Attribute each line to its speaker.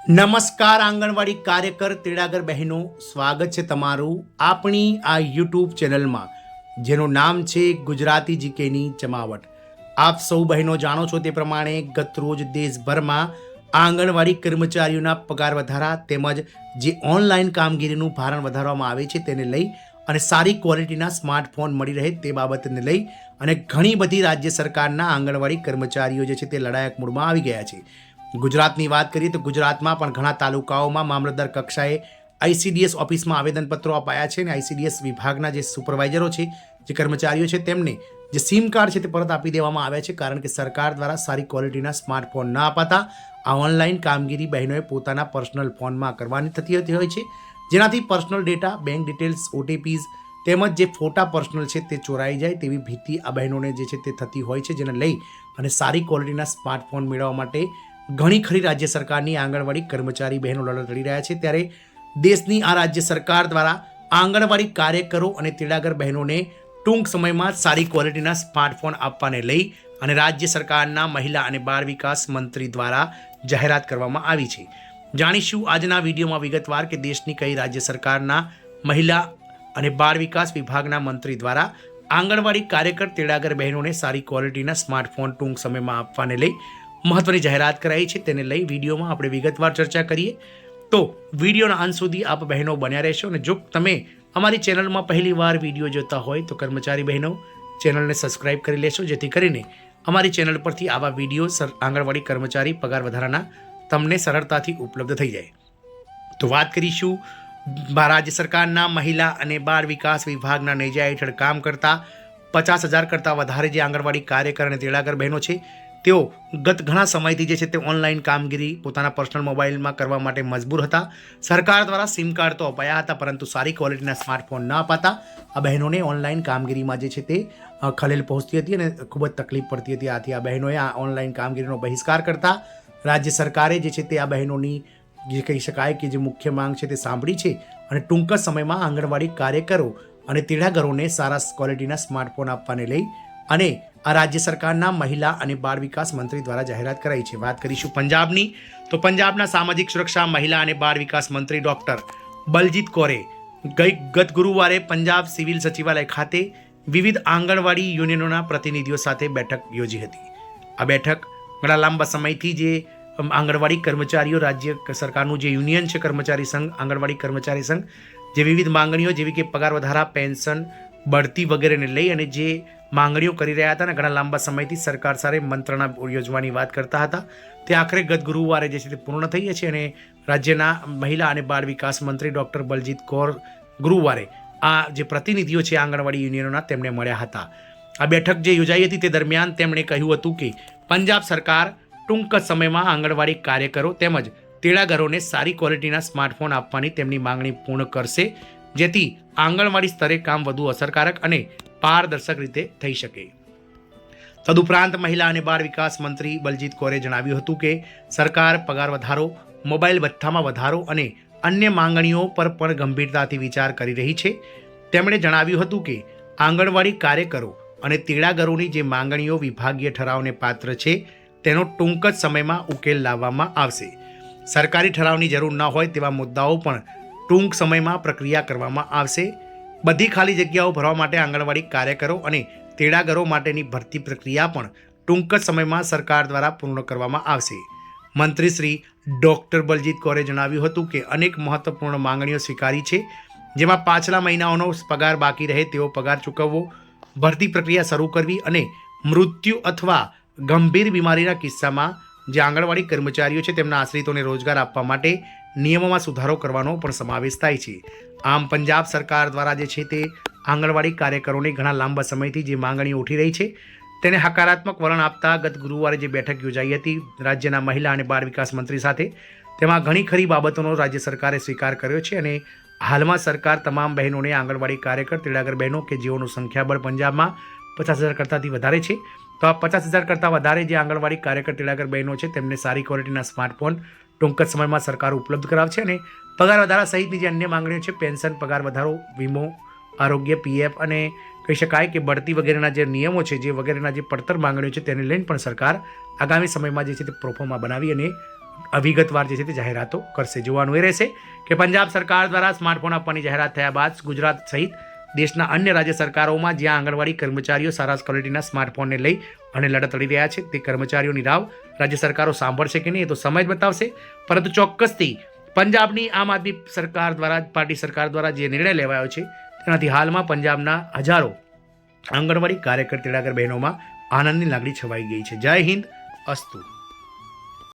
Speaker 1: નમસ્કાર આંગણવાડી કાર્યકર તેડાગર બહેનો, સ્વાગત છે તમારું આપણી આ યુટ્યુબ ચેનલમાં જેનું નામ છે ગુજરાતી જીકેની જમાવટ। આપ સૌ બહેનો જાણો છો તે પ્રમાણે ગત રોજ દેશભરમાં આંગણવાડી કર્મચારીઓના પગાર વધારા તેમજ જે ઓનલાઈન કામગીરીનું ભારણ વધારવામાં આવે છે તેને લઈ અને સારી ક્વોલિટીના સ્માર્ટફોન મળી રહે તે બાબતને લઈ અને ઘણી બધી રાજ્ય સરકારના આંગણવાડી કર્મચારીઓ જે છે તે લડાયક મૂડમાં આવી ગયા છે। ગુજરાતની વાત કરીએ તો ગુજરાતમાં પણ ઘણા તાલુકાઓમાં મામલતદાર કક્ષાએ આઈસીડીએસ ઓફિસમાં આવેદનપત્રો અપાયા છે અને આઈસીડીએસ વિભાગના જે સુપરવાઇઝરો છે, જે કર્મચારીઓ છે, તેમને જે સિમ કાર્ડ છે તે પરત આપી દેવામાં આવ્યા છે, કારણ કે સરકાર દ્વારા સારી ક્વોલિટીના સ્માર્ટફોન ન અપાતા આ ઓનલાઈન કામગીરી બહેનોએ પોતાના પર્સનલ ફોનમાં કરવાની થતી હોય છે, જેનાથી personal data, bank details, OTPs તેમજ જે ફોટા પર્સનલ છે તે ચોરાઈ જાય તેવી ભીતિ આ બહેનોને જે છે તે થતી હોય છે, જેને લઈ અને સારી ક્વોલિટીના સ્માર્ટફોન મેળવવા માટે ઘણી ખરી રાજ્ય સરકારની આંગણવાડી કર્મચારી બહેનો લડત લડી રહ્યા છે। ત્યારે દેશની આ રાજ્ય સરકાર દ્વારા આંગણવાડી કાર્યકરો અને તેડાગર બહેનોને ટૂંક સમયમાં સારી ક્વોલિટીના સ્માર્ટફોન આપવાને લઈ અને રાજ્ય સરકારના મહિલા અને બાળ વિકાસ મંત્રી દ્વારા જાહેરાત કરવામાં આવી છે। જાણીશું આજના વિડીયોમાં વિગતવાર કે દેશની કઈ રાજ્ય સરકારના મહિલા અને બાળ વિકાસ વિભાગના મંત્રી દ્વારા આંગણવાડી કાર્યકર તેડાગર બહેનોને સારી ક્વોલિટીના સ્માર્ટફોન ટૂંક સમયમાં આપવાને લઈ મહત્વની જાહેરાત કરાઈ છે, તેને લઈ વિડીયોમાં આપણે વિગતવાર ચર્ચા કરીએ। તો વિડીયોના અંત સુધી આપ બહેનો બન્યા રહેશો અને જો તમે અમારી ચેનલમાં પહેલી વાર વિડીયો જોતા હોય તો કર્મચારી બહેનો ચેનલને સબસ્ક્રાઇબ કરી લેશો, જેથી કરીને અમારી ચેનલ પરથી આવા વિડીયો આંગણવાડી કર્મચારી પગાર વધારાના તમને સરળતાથી ઉપલબ્ધ થઈ જાય। તો વાત કરીશું રાજ્ય સરકારના મહિલા અને બાળ વિકાસ વિભાગના નેજા હેઠળ કામ કરતા 50,000 કરતાં વધારે જે આંગણવાડી કાર્યકર અને તેડાગર બહેનો છે તેઓ ગત ઘણા સમયથી જે છે તે ઓનલાઈન કામગીરી પોતાના પર્સનલ મોબાઈલમાં કરવા માટે મજબૂર હતા। સરકાર દ્વારા સિમ કાર્ડ તો અપાયા હતા, પરંતુ સારી ક્વોલિટીના સ્માર્ટફોન ન અપાતા આ બહેનોને ઓનલાઈન કામગીરીમાં જે છે તે ખલેલ પહોંચતી હતી અને ખૂબ જ તકલીફ પડતી હતી। આથી આ બહેનોએ આ ઓનલાઈન કામગીરીનો બહિષ્કાર કરતા રાજ્ય સરકારે જે છે તે આ બહેનોની જે કહી શકાય કે જે મુખ્ય માંગ છે તે સાંભળી છે અને ટૂંક જ સમયમાં આંગણવાડી કાર્યકરો અને તેડાગરોને સારા ક્વોલિટીના સ્માર્ટફોન આપવાને લઈ અને આ રાજ્ય સરકારના મહિલા અને બાળ વિકાસ મંત્રી દ્વારા જાહેરાત કરાઈ છે। વાત કરીશું પંજાબની, તો પંજાબના સામાજિક સુરક્ષા, મહિલા અને બાળ વિકાસ મંત્રી ડોક્ટર બલજીત કૌરે ગત ગુરુવારે પંજાબ સિવિલ સચિવાલય ખાતે વિવિધ આંગણવાડી યુનિયનોના પ્રતિનિધિઓ સાથે બેઠક યોજી હતી। આ બેઠક ઘણા લાંબા સમયથી જે આંગણવાડી કર્મચારીઓ રાજ્ય સરકારનું જે યુનિયન છે કર્મચારી સંઘ, આંગણવાડી કર્મચારી સંઘ, જે વિવિધ માંગણીઓ જેવી કે પગાર વધારા, પેન્શન, બઢતી વગેરેને લઈ અને જે માંગણીઓ કરી રહ્યા હતા અને ઘણા લાંબા સમયથી સરકાર સાથે મંત્રણા યોજવાની વાત કરતા હતા, તે આખરે ગત ગુરુવારે જે છે તે પૂર્ણ થઈ છે અને રાજ્યના મહિલા અને બાળ વિકાસ મંત્રી ડોક્ટર બલજીત કૌર ગુરુવારે આ જે પ્રતિનિધિઓ છે આંગણવાડી યુનિયનોના તેમને મળ્યા હતા। આ બેઠક જે યોજાઈ હતી તે દરમિયાન તેમણે કહ્યું હતું કે પંજાબ સરકાર ટૂંક જ સમયમાં આંગણવાડી કાર્યકરો તેમજ તેડાગરોને સારી ક્વોલિટીના સ્માર્ટફોન આપવાની તેમની માંગણી પૂર્ણ કરશે, જેથી આંગણવાડી સ્તરે કામ વધુ અસરકારક અને પારદર્શક રીતે થઈ શકે। તદુપરાંત મહિલા અને બાળ વિકાસ મંત્રી બલજીત કૌરે જણાવ્યું હતું કે સરકાર પગાર વધારો, મોબાઈલ ભથ્થામાં વધારો અને અન્ય માંગણીઓ પર પણ ગંભીરતાથી વિચાર કરી રહી છે। તેમણે જણાવ્યું હતું કે આંગણવાડી કાર્યકરો અને તેડાગરોની જે માંગણીઓ વિભાગીય ઠરાવને પાત્ર છે તેનો ટૂંક જ સમયમાં ઉકેલ લાવવામાં આવશે। સરકારી ઠરાવની જરૂર ન હોય તેવા મુદ્દાઓ પણ ટૂંક સમયમાં પ્રક્રિયા કરવામાં આવશે। બધી ખાલી જગ્યાઓ ભરવા માટે આંગણવાડી કાર્યકરો અને તેડાગરો માટેની ભરતી પ્રક્રિયા પણ ટૂંક જ સમયમાં સરકાર દ્વારા પૂર્ણ કરવામાં આવશે। મંત્રી શ્રી ડોક્ટર બલજીત કૌરે જણાવ્યું હતું કે અનેક મહત્વપૂર્ણ માંગણીઓ સ્વીકારી છે, જેમાં પાછલા મહિનાઓનો પગાર બાકી રહે તેવો પગાર ચૂકવવો, ભરતી પ્રક્રિયા શરૂ કરવી અને મૃત્યુ અથવા ગંભીર બીમારીના કિસ્સામાં જે આંગણવાડી કર્મચારીઓ છે તેમના આશ્રિતોને રોજગાર આપવા માટે નિયમોમાં સુધારો કરવાનો પણ સમાવેશ થાય છે। આમ પંજાબ સરકાર દ્વારા જે છે તે આંગણવાડી કાર્યકરોને ઘણા લાંબા સમયથી જે માંગણીઓ ઉઠી રહી છે તેને હકારાત્મક વલણ આપતા ગત ગુરુવારે જે બેઠક યોજાઈ હતી રાજ્યના મહિલા અને બાળ વિકાસ મંત્રી સાથે, તેમાં ઘણી ખરી બાબતોનો રાજ્ય સરકારે સ્વીકાર કર્યો છે અને હાલમાં સરકાર તમામ બહેનોને આંગણવાડી કાર્યકર તેડાગર બહેનો કે જેઓનું સંખ્યાબળ પંજાબમાં 50,000 કરતાંથી વધારે છે, તો આ 50,000 કરતાં વધારે જે આંગણવાડી કાર્યકર તેડાગર બહેનો છે તેમને સારી ક્વોલિટીના સ્માર્ટફોન ટૂંક જ સમયમાં સરકાર ઉપલબ્ધ કરાવશે અને પગાર વધારા સહિતની જે અન્ય માંગણીઓ છે, પેન્શન, પગાર વધારો, વીમો, આરોગ્ય, પીએફ અને કહી શકાય કે બઢતી વગેરેના જે નિયમો છે જે વગેરેના જે પડતર માંગણીઓ છે તેને લઈને પણ સરકાર આગામી સમયમાં જે છે તે પ્રોફોર્મા બનાવી અને વિગતવાર જે છે તે જાહેરાતો કરશે. જોવાનું એ રહેશે કે પંજાબ સરકાર દ્વારા સ્માર્ટફોન આપવાની જાહેરાત થયા બાદ ગુજરાત સહિત દેશના અન્ય રાજ્ય સરકારોમાં જ્યાં આંગણવાડી કર્મચારીઓ સારા ક્વોલિટીના સ્માર્ટફોનને લઈ અને લડત લડી રહ્યા છે, તે કર્મચારીઓની રાવ રાજ્ય સરકારો સાંભળશે કે નહીં એ તો સમય જ બતાવશે. પરંતુ ચોક્કસથી પંજાબની આમ આદમી સરકાર દ્વારા, પાર્ટી સરકાર દ્વારા જે નિર્ણય લેવાયો છે તેનાથી હાલમાં પંજાબના હજારો આંગણવાડી કાર્યકર તેડાગર બહેનોમાં આનંદની લાગણી છવાઈ ગઈ છે. જય હિન્દ, અસ્તુ.